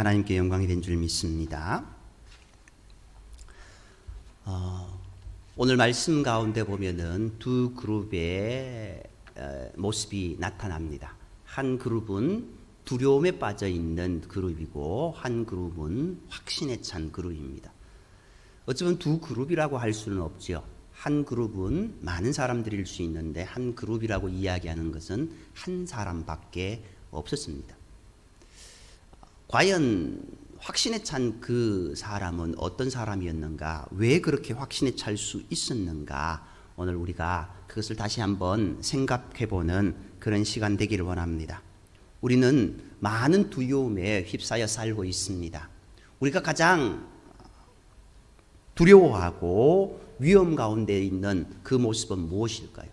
하나님께 영광이 된 줄 믿습니다. 오늘 말씀 가운데 보면은 두 그룹의 모습이 나타납니다. 한 그룹은 두려움에 빠져 있는 그룹이고 한 그룹은 확신에 찬 그룹입니다. 어쩌면 두 그룹이라고 할 수는 없죠. 한 그룹은 많은 사람들일 수 있는데 한 그룹이라고 이야기하는 것은 한 사람밖에 없었습니다. 과연 확신에 찬 그 사람은 어떤 사람이었는가? 왜 그렇게 확신에 찰 수 있었는가? 오늘 우리가 그것을 다시 한번 생각해보는 그런 시간 되기를 원합니다. 우리는 많은 두려움에 휩싸여 살고 있습니다. 우리가 가장 두려워하고 위험 가운데 있는 그 모습은 무엇일까요?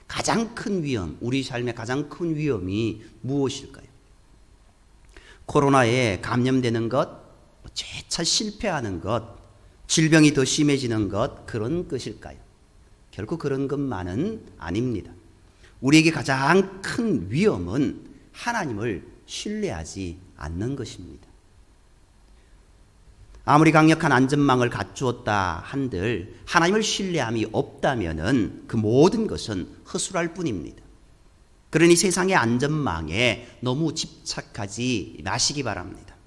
가장 큰 위험, 우리 삶의 가장 큰 위험이 무엇일까요? 코로나에 감염되는 것, 재차 실패하는 것, 질병이 더 심해지는 것, 그런 것일까요? 결코 그런 것만은 아닙니다. 우리에게 가장 큰 위험은 하나님을 신뢰하지 않는 것입니다. 아무리 강력한 안전망을 갖추었다 한들 하나님을 신뢰함이 없다면은 그 모든 것은 허술할 뿐입니다. 그러니 세상의 안전망에 너무 집착하지 마시기 바랍니다.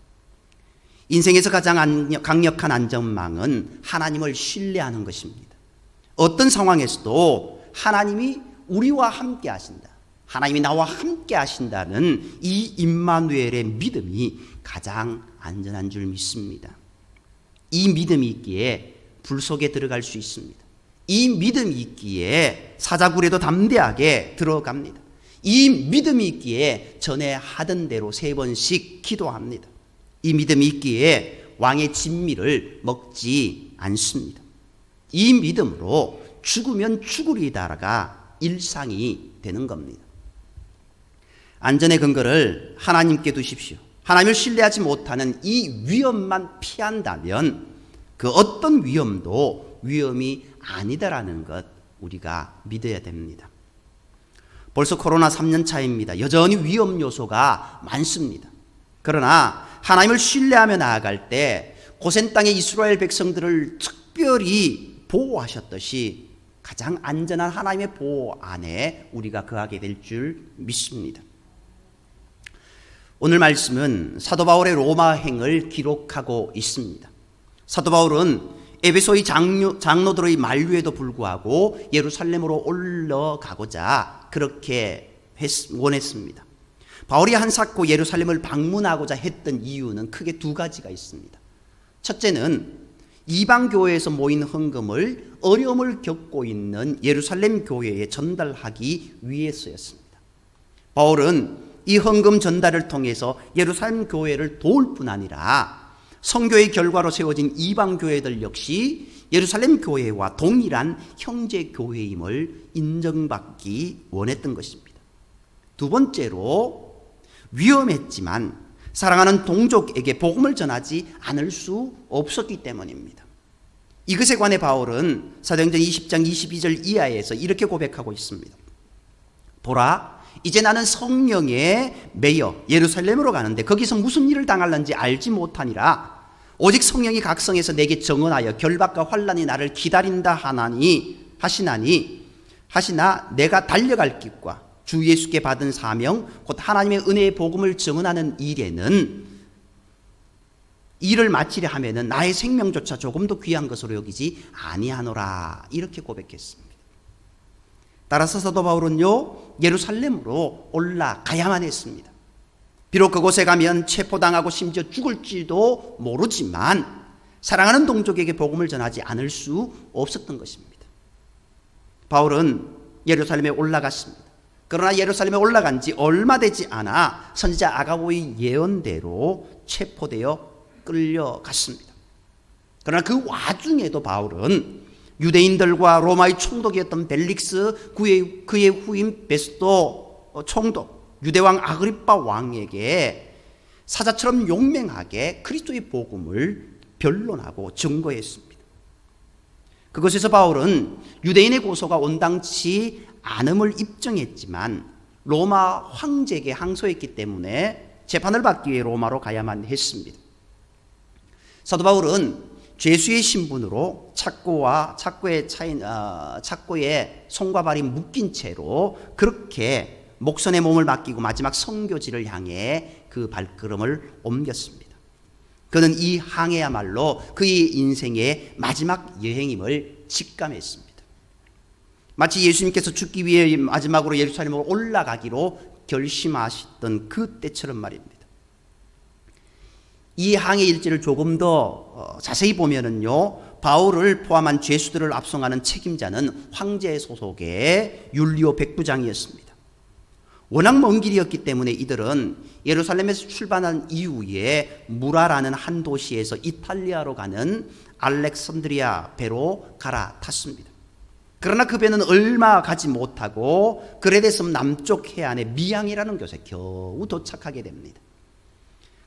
인생에서 가장 강력한 안전망은 하나님을 신뢰하는 것입니다. 어떤 상황에서도 하나님이 우리와 함께 하신다, 하나님이 나와 함께 하신다는 이 임마누엘의 믿음이 가장 안전한 줄 믿습니다. 이 믿음이 있기에 불 속에 들어갈 수 있습니다. 이 믿음이 있기에 사자굴에도 담대하게 들어갑니다. 이 믿음이 있기에 전에 하던 대로 3번씩 기도합니다. 이 믿음이 있기에 왕의 진미를 먹지 않습니다. 이 믿음으로 죽으면 죽으리다가 일상이 되는 겁니다. 안전의 근거를 하나님께 두십시오. 하나님을 신뢰하지 못하는 이 위험만 피한다면 그 어떤 위험도 위험이 아니다라는 것 우리가 믿어야 됩니다. 벌써 코로나 3년 차입니다. 여전히 위험 요소가 많습니다. 그러나 하나님을 신뢰하며 나아갈 때 고센 땅의 이스라엘 백성들을 특별히 보호하셨듯이 가장 안전한 하나님의 보호 안에 우리가 거하게 될 줄 믿습니다. 오늘 말씀은 사도 바울의 로마행을 기록하고 있습니다. 사도 바울은 에베소의 장로들의 만류에도 불구하고 예루살렘으로 올라가고자 그렇게 원했습니다. 바울이 한사코 예루살렘을 방문하고자 했던 이유는 크게 2가지가 있습니다. 첫째는 이방 교회에서 모인 헌금을 어려움을 겪고 있는 예루살렘 교회에 전달하기 위해서였습니다. 바울은 이 헌금 전달을 통해서 예루살렘 교회를 도울 뿐 아니라 성교의 결과로 세워진 이방 교회들 역시 예루살렘 교회와 동일한 형제 교회임을 인정받기 원했던 것입니다. 2번째로 위험했지만 사랑하는 동족에게 복음을 전하지 않을 수 없었기 때문입니다. 이것에 관해 바울은 사도행전 20장 22절 이하에서 이렇게 고백하고 있습니다. 보라, 이제 나는 성령에 매여 예루살렘으로 가는데 거기서 무슨 일을 당할는지 알지 못하니라. 오직 성령이 각성해서 내게 정언하여 결박과 환난이 나를 기다린다 하시나 내가 달려갈 길과 주 예수께 받은 사명 곧 하나님의 은혜의 복음을 증언하는 일에는 일을 마치려 하면은 나의 생명조차 조금도 귀한 것으로 여기지 아니하노라. 이렇게 고백했습니다. 따라서 사도 바울은요 예루살렘으로 올라가야만 했습니다. 비록 그곳에 가면 체포당하고 심지어 죽을지도 모르지만 사랑하는 동족에게 복음을 전하지 않을 수 없었던 것입니다. 바울은 예루살렘에 올라갔습니다. 그러나 예루살렘에 올라간 지 얼마 되지 않아 선지자 아가보의 예언대로 체포되어 끌려갔습니다. 그러나 그 와중에도 바울은 유대인들과 로마의 총독이었던 벨릭스, 그의 후임 베스도 총독, 유대왕 아그리빠 왕에게 사자처럼 용맹하게 그리스도의 복음을 변론하고 증거했습니다. 그것에서 바울은 유대인의 고소가 온당치 않음을 입증했지만 로마 황제에게 항소했기 때문에 재판을 받기 위해 로마로 가야만 했습니다. 사도 바울은 죄수의 신분으로 착고에 손과 발이 묶인 채로 그렇게 목선의 몸을 맡기고 마지막 선교지를 향해 그 발걸음을 옮겼습니다. 그는 이 항해야말로 그의 인생의 마지막 여행임을 직감했습니다. 마치 예수님께서 죽기 위해 마지막으로 예루살렘으로 올라가기로 결심하셨던 그때처럼 말입니다. 이 항해 일지를 조금 더 자세히 보면은요, 바울을 포함한 죄수들을 압송하는 책임자는 황제 소속의 율리오 백부장이었습니다. 워낙 먼 길이었기 때문에 이들은 예루살렘에서 출발한 이후에 무라라는 한 도시에서 이탈리아로 가는 알렉산드리아 배로 갈아탔습니다. 그러나 그 배는 얼마 가지 못하고 그레데섬 남쪽 해안의 미양이라는 곳에 겨우 도착하게 됩니다.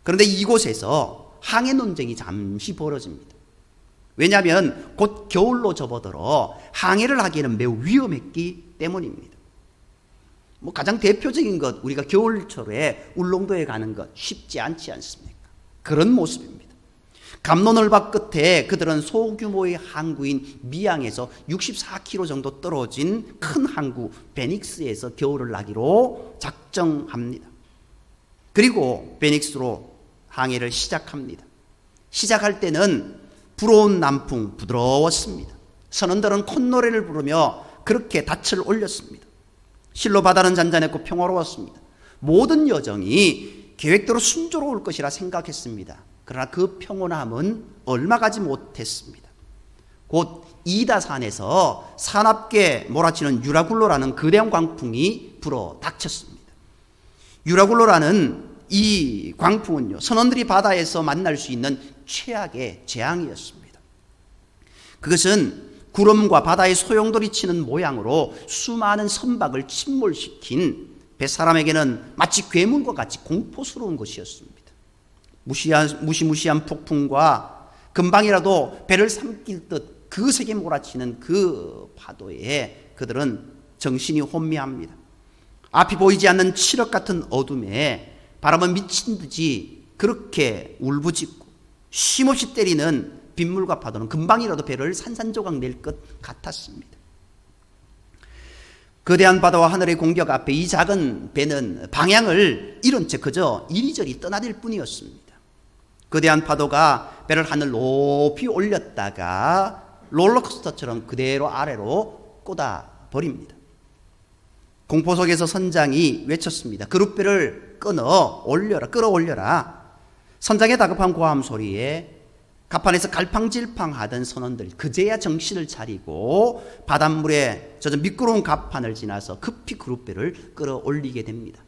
그런데 이곳에서 항해 논쟁이 잠시 벌어집니다. 왜냐하면 곧 겨울로 접어들어 항해를 하기에는 매우 위험했기 때문입니다. 가장 대표적인 것, 우리가 겨울철에 울릉도에 가는 것 쉽지 않지 않습니까? 그런 모습입니다. 갑로널바 끝에 그들은 소규모의 항구인 미양에서 64km 정도 떨어진 큰 항구 베닉스에서 겨울을 나기로 작정합니다. 그리고 베닉스로 항해를 시작합니다. 시작할 때는 불어온 남풍 부드러웠습니다. 선원들은 콧노래를 부르며 그렇게 닻을 올렸습니다. 실로 바다는 잔잔했고 평화로웠습니다. 모든 여정이 계획대로 순조로울 것이라 생각했습니다. 그러나 그 평온함은 얼마 가지 못했습니다. 곧 이다산에서 사납게 몰아치는 유라굴로라는 거대한 광풍이 불어 닥쳤습니다. 유라굴로라는 이 광풍은요, 선원들이 바다에서 만날 수 있는 최악의 재앙이었습니다. 그것은 구름과 바다의 소용돌이 치는 모양으로 수많은 선박을 침몰시킨 뱃사람에게는 마치 괴물과 같이 공포스러운 것이었습니다. 무시무시한 폭풍과 금방이라도 배를 삼킬 듯 그것에게 몰아치는 그 파도에 그들은 정신이 혼미합니다. 앞이 보이지 않는 칠흑 같은 어둠에 바람은 미친 듯이 그렇게 울부짖고 쉼없이 때리는 빗물과 파도는 금방이라도 배를 산산조각 낼 것 같았습니다. 거대한 바다와 하늘의 공격 앞에 이 작은 배는 방향을 잃은 채 그저 이리저리 떠나들 뿐이었습니다. 거대한 파도가 배를 하늘 높이 올렸다가 롤러코스터처럼 그대로 아래로 꽂아버립니다. 공포 속에서 선장이 외쳤습니다. 그룻배를 끌어올려라. 선장의 다급한 고함 소리에 갑판에서 갈팡질팡하던 선원들 그제야 정신을 차리고 바닷물에 젖은 미끄러운 갑판을 지나서 급히 그룻배를 끌어올리게 됩니다.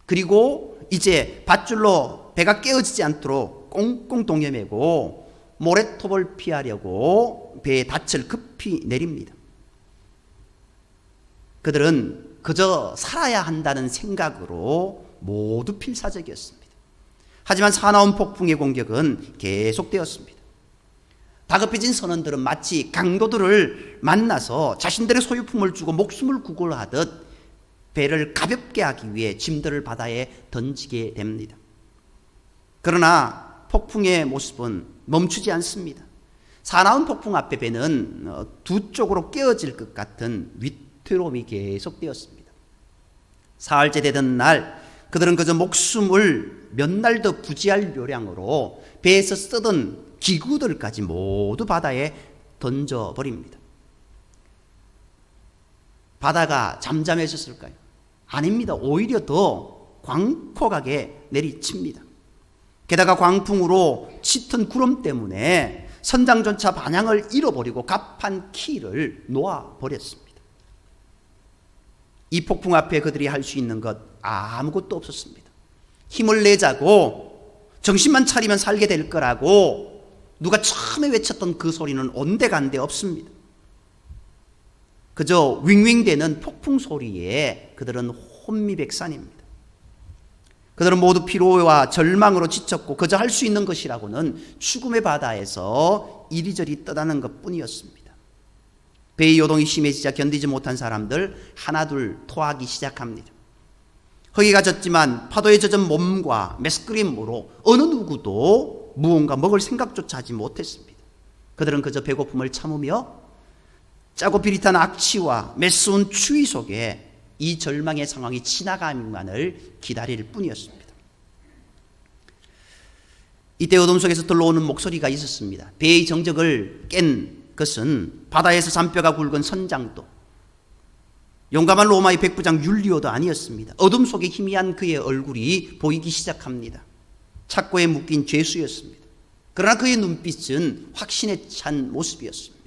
그리고 이제 밧줄로 배가 깨어지지 않도록 꽁꽁 동여매고 모래톱을 피하려고 배의 닻을 급히 내립니다. 그들은 그저 살아야 한다는 생각으로 모두 필사적이었습니다. 하지만 사나운 폭풍의 공격은 계속되었습니다. 다급해진 선원들은 마치 강도들을 만나서 자신들의 소유품을 주고 목숨을 구걸하듯 배를 가볍게 하기 위해 짐들을 바다에 던지게 됩니다. 그러나 폭풍의 모습은 멈추지 않습니다. 사나운 폭풍 앞에 배는 두 쪽으로 깨어질 것 같은 위태로움이 계속되었습니다. 사흘째 되던 날 그들은 그저 목숨을 몇 날 더 부지할 요량으로 배에서 쓰던 기구들까지 모두 바다에 던져버립니다. 바다가 잠잠해졌을까요? 아닙니다. 오히려 더 광폭하게 내리칩니다. 게다가 광풍으로 짙은 구름 때문에 선장조차 방향을 잃어버리고 갑판 키를 놓아버렸습니다. 이 폭풍 앞에 그들이 할 수 있는 것 아무것도 없었습니다. 힘을 내자고 정신만 차리면 살게 될 거라고 누가 처음에 외쳤던 그 소리는 온데간데 없습니다. 그저 윙윙대는 폭풍 소리에 그들은 혼미백산입니다. 그들은 모두 피로와 절망으로 지쳤고 그저 할 수 있는 것이라고는 죽음의 바다에서 이리저리 떠나는 것뿐이었습니다. 배의 요동이 심해지자 견디지 못한 사람들 하나둘 토하기 시작합니다. 허기가 졌지만 파도에 젖은 몸과 메스꺼림으로 어느 누구도 무언가 먹을 생각조차 하지 못했습니다. 그들은 그저 배고픔을 참으며 짜고 비릿한 악취와 매스운 추위 속에 이 절망의 상황이 지나가기만을 기다릴 뿐이었습니다. 이때 어둠 속에서 들려오는 목소리가 있었습니다. 배의 정적을 깬 것은 바다에서 잔뼈가 굵은 선장도 용감한 로마의 백부장 율리오도 아니었습니다. 어둠 속에 희미한 그의 얼굴이 보이기 시작합니다. 착고에 묶인 죄수였습니다. 그러나 그의 눈빛은 확신에 찬 모습이었습니다.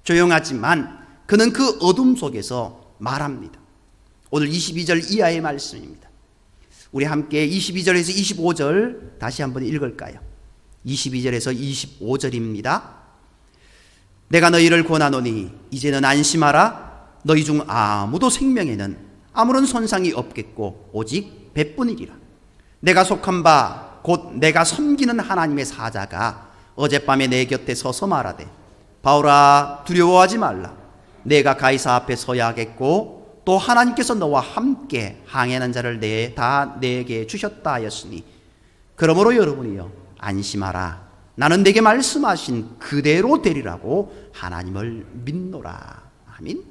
조용하지만 그는 그 어둠 속에서 말합니다. 오늘 22절 이하의 말씀입니다. 우리 함께 22절에서 25절 다시 한번 읽을까요? 22절에서 25절입니다. 내가 너희를 권하노니 이제는 안심하라. 너희 중 아무도 생명에는 아무런 손상이 없겠고 오직 배뿐이리라. 내가 속한 바 곧 내가 섬기는 하나님의 사자가 어젯밤에 내 곁에 서서 말하되 바울아 두려워하지 말라. 내가 가이사 앞에 서야 하겠고 또 하나님께서 너와 함께 항해하는 자를 다 내게 주셨다 하였으니 그러므로 여러분이여 안심하라. 나는 내게 말씀하신 그대로 되리라고 하나님을 믿노라. 아멘.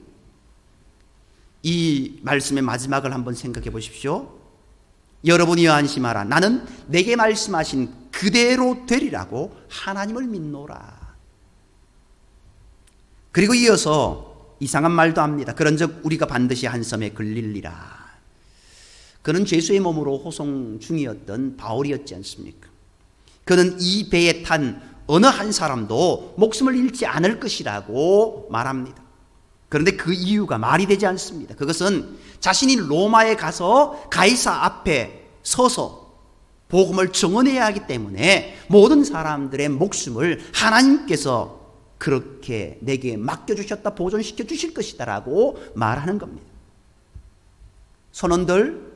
이 말씀의 마지막을 한번 생각해 보십시오. 여러분이여 안심하라. 나는 내게 말씀하신 그대로 되리라고 하나님을 믿노라. 그리고 이어서 이상한 말도 합니다. 그런즉 우리가 반드시 한 섬에 걸리리라. 그는 죄수의 몸으로 호송 중이었던 바울이었지 않습니까? 그는 이 배에 탄 어느 한 사람도 목숨을 잃지 않을 것이라고 말합니다. 그런데 그 이유가 말이 되지 않습니다. 그것은 자신이 로마에 가서 가이사 앞에 서서 복음을 증언해야 하기 때문에 모든 사람들의 목숨을 하나님께서 그렇게 내게 맡겨주셨다, 보존시켜 주실 것이다라고 말하는 겁니다. 선원들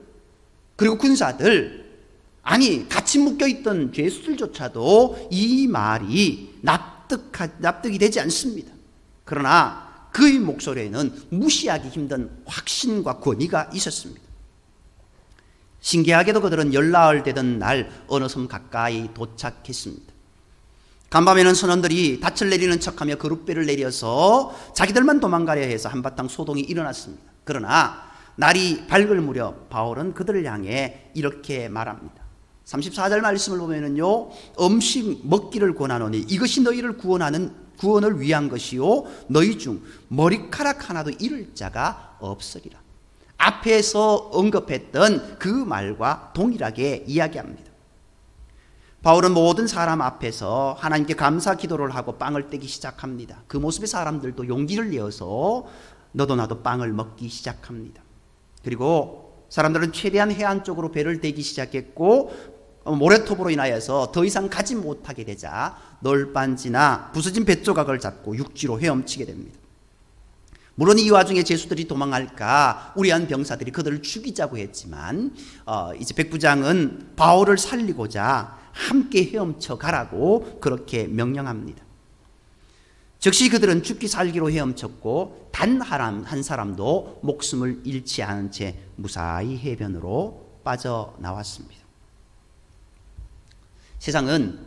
그리고 군사들, 아니 같이 묶여있던 죄수들조차도 이 말이 납득이 되지 않습니다. 그러나 그의 목소리에는 무시하기 힘든 확신과 권위가 있었습니다. 신기하게도 그들은 열나흘 되던 날 어느 섬 가까이 도착했습니다. 간밤에는 선원들이 닻을 내리는 척하며 그룻배를 내려서 자기들만 도망가려 해서 한바탕 소동이 일어났습니다. 그러나 날이 밝을 무렵 바울은 그들을 향해 이렇게 말합니다. 34절 말씀을 보면은요, 음식 먹기를 권하노니 이것이 너희를 구원을 위한 것이요 너희 중 머리카락 하나도 잃을 자가 없으리라. 앞에서 언급했던 그 말과 동일하게 이야기합니다. 바울은 모든 사람 앞에서 하나님께 감사 기도를 하고 빵을 떼기 시작합니다. 그 모습의 사람들도 용기를 내어서 너도 나도 빵을 먹기 시작합니다. 그리고 사람들은 최대한 해안 쪽으로 배를 대기 시작했고 모래톱으로 인하여서 더 이상 가지 못하게 되자 널빤지나 부서진 뱃조각을 잡고 육지로 헤엄치게 됩니다. 물론 이 와중에 죄수들이 도망할까 우리한 병사들이 그들을 죽이자고 했지만 이제 백부장은 바울을 살리고자 함께 헤엄쳐 가라고 그렇게 명령합니다. 즉시 그들은 죽기 살기로 헤엄쳤고 단 한 사람도 목숨을 잃지 않은 채 무사히 해변으로 빠져나왔습니다. 세상은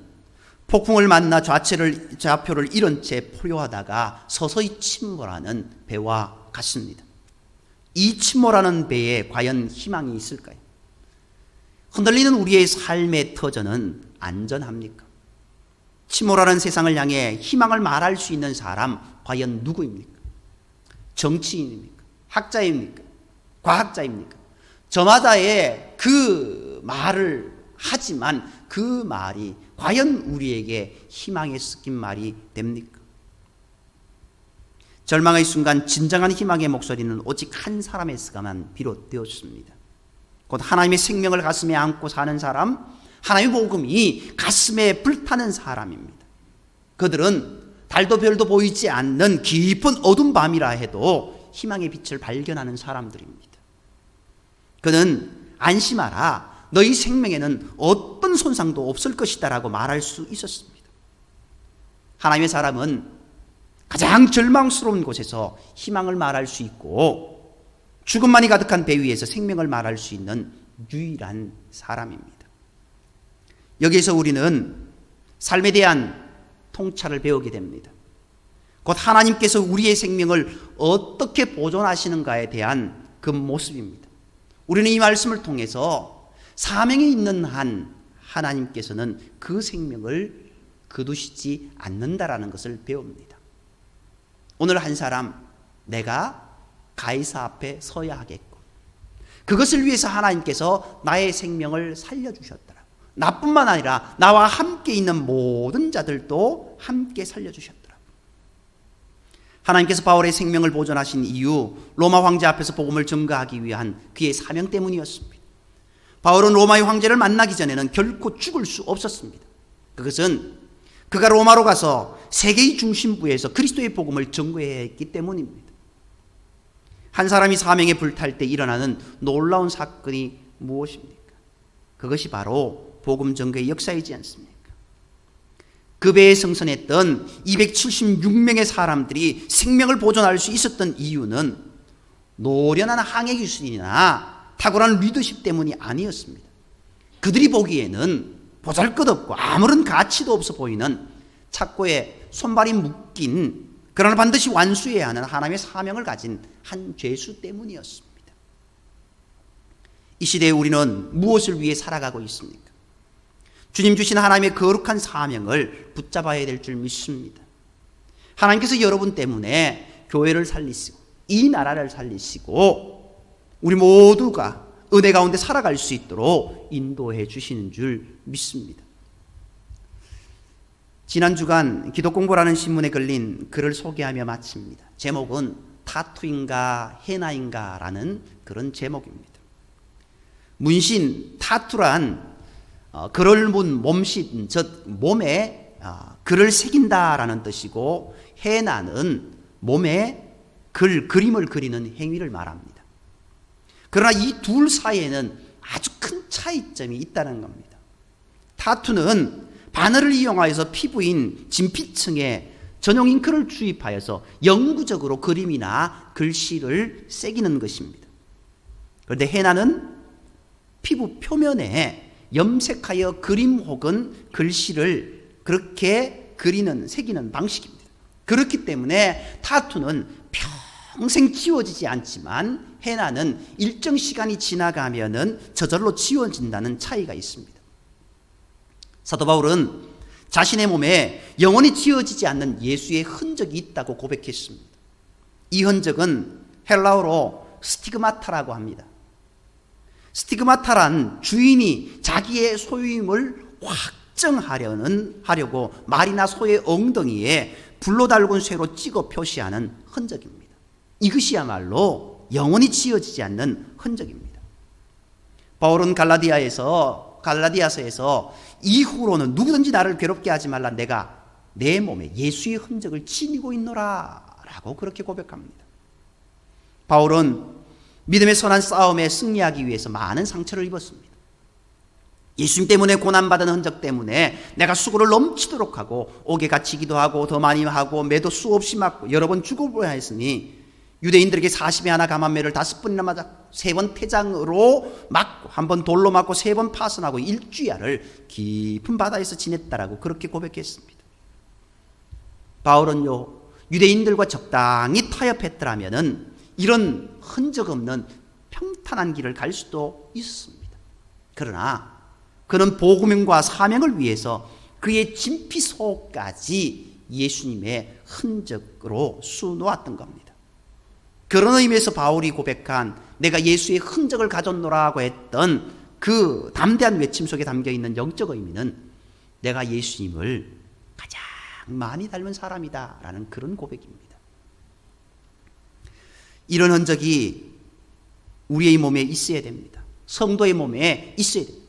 폭풍을 만나 좌표를 잃은 채 포효하다가 서서히 침몰하는 배와 같습니다. 이 침몰하는 배에 과연 희망이 있을까요? 흔들리는 우리의 삶의 터전은 안전합니까? 침몰하는 세상을 향해 희망을 말할 수 있는 사람 과연 누구입니까? 정치인입니까? 학자입니까? 과학자입니까? 저마다의 그 말을 하지만 그 말이 과연 우리에게 희망에 섞인 말이 됩니까? 절망의 순간 진정한 희망의 목소리는 오직 한 사람에서만 비롯되었습니다. 곧 하나님의 생명을 가슴에 안고 사는 사람, 하나님의 복음이 가슴에 불타는 사람입니다. 그들은 달도 별도 보이지 않는 깊은 어두운 밤이라 해도 희망의 빛을 발견하는 사람들입니다. 그는 안심하라, 너희 생명에는 어떤 손상도 없을 것이다 라고 말할 수 있었습니다. 하나님의 사람은 가장 절망스러운 곳에서 희망을 말할 수 있고 죽음만이 가득한 배 위에서 생명을 말할 수 있는 유일한 사람입니다. 여기에서 우리는 삶에 대한 통찰을 배우게 됩니다. 곧 하나님께서 우리의 생명을 어떻게 보존하시는가에 대한 그 모습입니다. 우리는 이 말씀을 통해서 사명에 있는 한 하나님께서는 그 생명을 거두시지 않는다라는 것을 배웁니다. 오늘 한 사람, 내가 가이사 앞에 서야 하겠고, 그것을 위해서 하나님께서 나의 생명을 살려주셨더라. 나뿐만 아니라 나와 함께 있는 모든 자들도 함께 살려주셨더라. 하나님께서 바울의 생명을 보존하신 이유, 로마 황제 앞에서 복음을 증거하기 위한 그의 사명 때문이었습니다. 바울은 로마의 황제를 만나기 전에는 결코 죽을 수 없었습니다. 그것은 그가 로마로 가서 세계의 중심부에서 그리스도의 복음을 증거해야 했기 때문입니다. 한 사람이 사명에 불탈 때 일어나는 놀라운 사건이 무엇입니까? 그것이 바로 복음 증거의 역사이지 않습니까? 그 배에 승선했던 276명의 사람들이 생명을 보존할 수 있었던 이유는 노련한 항해 기술이나 탁월한 리더십 때문이 아니었습니다. 그들이 보기에는 보잘것없고 아무런 가치도 없어 보이는 착고에 손발이 묶인, 그러나 반드시 완수해야 하는 하나님의 사명을 가진 한 죄수 때문이었습니다. 이 시대에 우리는 무엇을 위해 살아가고 있습니까? 주님 주신 하나님의 거룩한 사명을 붙잡아야 될 줄 믿습니다. 하나님께서 여러분 때문에 교회를 살리시고 이 나라를 살리시고 우리 모두가 은혜 가운데 살아갈 수 있도록 인도해 주시는 줄 믿습니다. 지난 주간 기독공부라는 신문에 걸린 글을 소개하며 마칩니다. 제목은 타투인가 헤나인가 라는 그런 제목입니다. 문신, 타투란 글을 문 몸신, 즉 몸에 글을 새긴다라는 뜻이고, 헤나는 몸에 그림을 그리는 행위를 말합니다. 그러나 이 둘 사이에는 아주 큰 차이점이 있다는 겁니다. 타투는 바늘을 이용하여서 피부인 진피층에 전용 잉크를 주입하여서 영구적으로 그림이나 글씨를 새기는 것입니다. 그런데 헤나는 피부 표면에 염색하여 그림 혹은 글씨를 그렇게 새기는 방식입니다. 그렇기 때문에 타투는 평생 지워지지 않지만 헤나는 일정 시간이 지나가면은 저절로 지워진다는 차이가 있습니다. 사도 바울은 자신의 몸에 영원히 지워지지 않는 예수의 흔적이 있다고 고백했습니다. 이 흔적은 헬라어로 스티그마타라고 합니다. 스티그마타란 주인이 자기의 소유임을 확정하려고 말이나 소의 엉덩이에 불로 달군 쇠로 찍어 표시하는 흔적입니다. 이것이야말로 영원히 지워지지 않는 흔적입니다. 바울은 갈라디아서에서 이후로는 누구든지 나를 괴롭게 하지 말라, 내가 내 몸에 예수의 흔적을 지니고 있노라 라고 그렇게 고백합니다. 바울은 믿음의 선한 싸움에 승리하기 위해서 많은 상처를 입었습니다. 예수님 때문에 고난받은 흔적 때문에 내가 수고를 넘치도록 하고 옥에 갇히기도 하고 더 많이 하고 매도 수없이 맞고 여러 번 죽어보야 했으니, 유대인들에게 40에 하나 감한매를 5번이나 맞아 3번 태장으로 맞고 1번 돌로 맞고 3번 파선하고 일주야를 깊은 바다에서 지냈다라고 그렇게 고백했습니다. 바울은요, 유대인들과 적당히 타협했더라면은 이런 흔적 없는 평탄한 길을 갈 수도 있었습니다. 그러나 그는 복음과 사명을 위해서 그의 진피소까지 예수님의 흔적으로 수놓았던 겁니다. 그런 의미에서 바울이 고백한 내가 예수의 흔적을 가졌노라고 했던 그 담대한 외침 속에 담겨있는 영적 의미는 내가 예수님을 가장 많이 닮은 사람이다 라는 그런 고백입니다. 이런 흔적이 우리의 몸에 있어야 됩니다. 성도의 몸에 있어야 됩니다.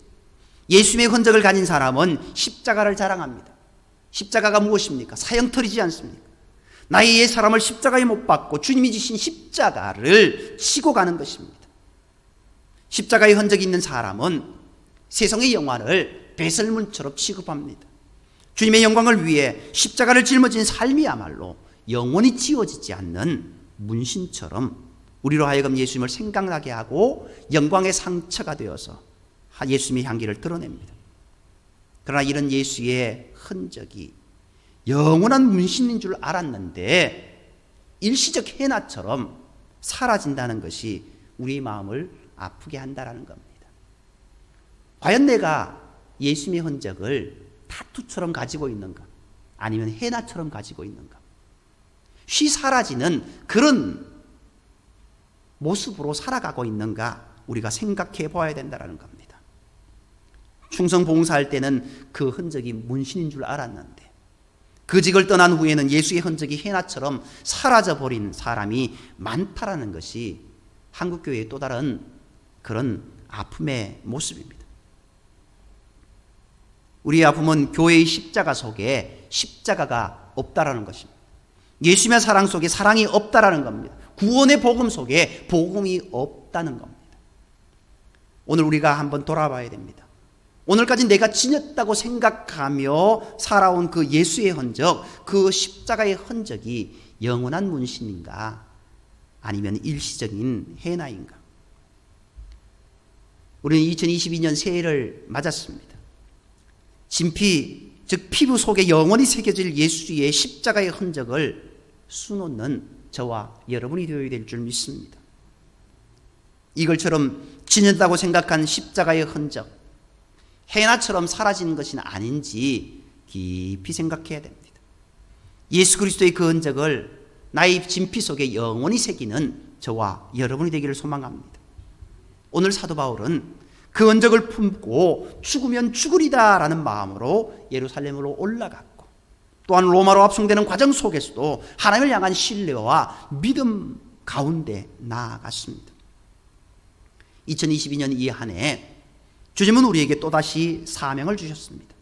예수님의 흔적을 가진 사람은 십자가를 자랑합니다. 십자가가 무엇입니까? 사형털이지 않습니까? 나의 옛 사람을 십자가에 못 박고 주님이 주신 십자가를 치고 가는 것입니다. 십자가의 흔적이 있는 사람은 세상의 영화를 배설물처럼 취급합니다. 주님의 영광을 위해 십자가를 짊어진 삶이야말로 영원히 지워지지 않는 문신처럼 우리로 하여금 예수님을 생각나게 하고 영광의 상처가 되어서 예수님의 향기를 드러냅니다. 그러나 이런 예수의 흔적이 영원한 문신인 줄 알았는데 일시적 해나처럼 사라진다는 것이 우리 마음을 아프게 한다는 겁니다. 과연 내가 예수님의 흔적을 타투처럼 가지고 있는가? 아니면 해나처럼 가지고 있는가? 쉬 사라지는 그런 모습으로 살아가고 있는가? 우리가 생각해 봐야 된다는 겁니다. 충성 봉사할 때는 그 흔적이 문신인 줄 알았는데 그 직을 떠난 후에는 예수의 흔적이 해나처럼 사라져버린 사람이 많다라는 것이 한국교회의 또 다른 그런 아픔의 모습입니다. 우리의 아픔은 교회의 십자가 속에 십자가가 없다라는 것입니다. 예수님의 사랑 속에 사랑이 없다라는 겁니다. 구원의 복음 속에 복음이 없다는 겁니다. 오늘 우리가 한번 돌아봐야 됩니다. 오늘까지 내가 지녔다고 생각하며 살아온 그 예수의 흔적, 그 십자가의 흔적이 영원한 문신인가? 아니면 일시적인 해나인가? 우리는 2022년 새해를 맞았습니다. 진피, 즉 피부 속에 영원히 새겨질 예수의 십자가의 흔적을 수놓는 저와 여러분이 되어야 될 줄 믿습니다. 이걸처럼 지낸다고 생각한 십자가의 흔적, 해나처럼 사라지는 것이 아닌지 깊이 생각해야 됩니다. 예수 그리스도의 그 흔적을 나의 진피 속에 영원히 새기는 저와 여러분이 되기를 소망합니다. 오늘 사도 바울은 그 흔적을 품고 죽으면 죽으리다라는 마음으로 예루살렘으로 올라갔고, 또한 로마로 압송되는 과정 속에서도 하나님을 향한 신뢰와 믿음 가운데 나아갔습니다. 2022년 이 한 해 주님은 우리에게 또다시 사명을 주셨습니다.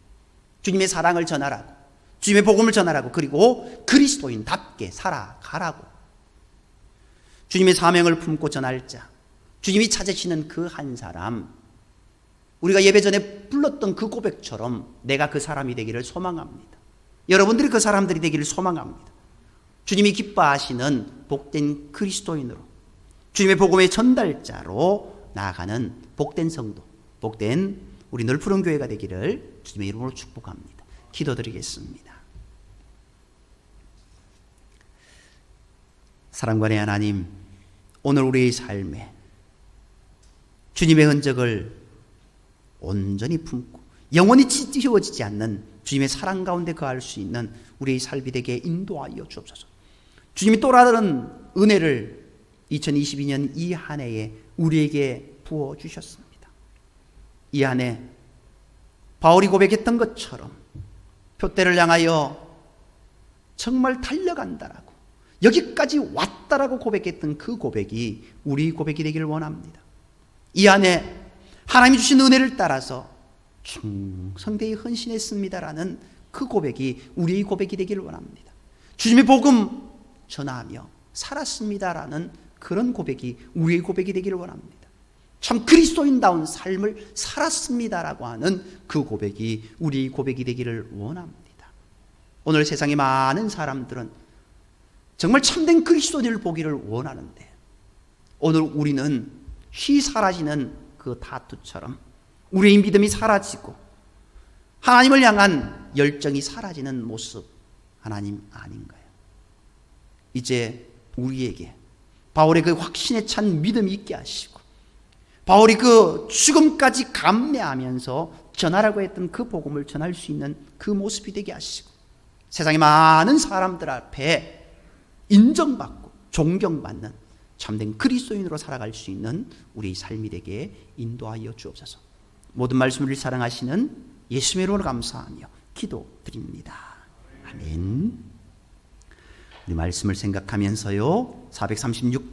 주님의 사랑을 전하라고, 주님의 복음을 전하라고, 그리고 그리스도인답게 살아가라고. 주님의 사명을 품고 전할 자, 주님이 찾으시는 그 한 사람, 우리가 예배 전에 불렀던 그 고백처럼 내가 그 사람이 되기를 소망합니다. 여러분들이 그 사람들이 되기를 소망합니다. 주님이 기뻐하시는 복된 그리스도인으로, 주님의 복음의 전달자로 나아가는 복된 성도, 복된 우리 널푸른 교회가 되기를 주님의 이름으로 축복합니다. 기도드리겠습니다. 사랑관의 하나님, 오늘 우리의 삶에 주님의 흔적을 온전히 품고 영원히 지워지지 않는 주님의 사랑 가운데 거할 수 있는 우리의 삶이 되게 인도하여 주옵소서. 주님이 또 다른 은혜를 2022년 이 한 해에 우리에게 부어주셨습니다. 이 한 해 바울이 고백했던 것처럼 표대를 향하여 정말 달려간다라고, 여기까지 왔다라고 고백했던 그 고백이 우리 고백이 되기를 원합니다. 이 한 해 하나님이 주신 은혜를 따라서 충성되이 헌신했습니다라는 그 고백이 우리의 고백이 되기를 원합니다. 주님의 복음 전하며 살았습니다라는 그런 고백이 우리의 고백이 되기를 원합니다. 참 그리스도인다운 삶을 살았습니다라고 하는 그 고백이 우리의 고백이 되기를 원합니다. 오늘 세상의 많은 사람들은 정말 참된 그리스도인을 보기를 원하는데, 오늘 우리는 쉬 사라지는 그 타투처럼 우리의 믿음이 사라지고 하나님을 향한 열정이 사라지는 모습, 하나님 아닌가요? 이제 우리에게 바울의 그 확신에 찬 믿음이 있게 하시고, 바울이 그 죽음까지 감내하면서 전하라고 했던 그 복음을 전할 수 있는 그 모습이 되게 하시고, 세상의 많은 사람들 앞에 인정받고 존경받는 참된 그리스도인으로 살아갈 수 있는 우리의 삶이 되게 인도하여 주옵소서. 모든 말씀을 사랑하시는 예수의 이름으로 감사하며 기도드립니다. 아멘. 우리 말씀을 생각하면서요, 436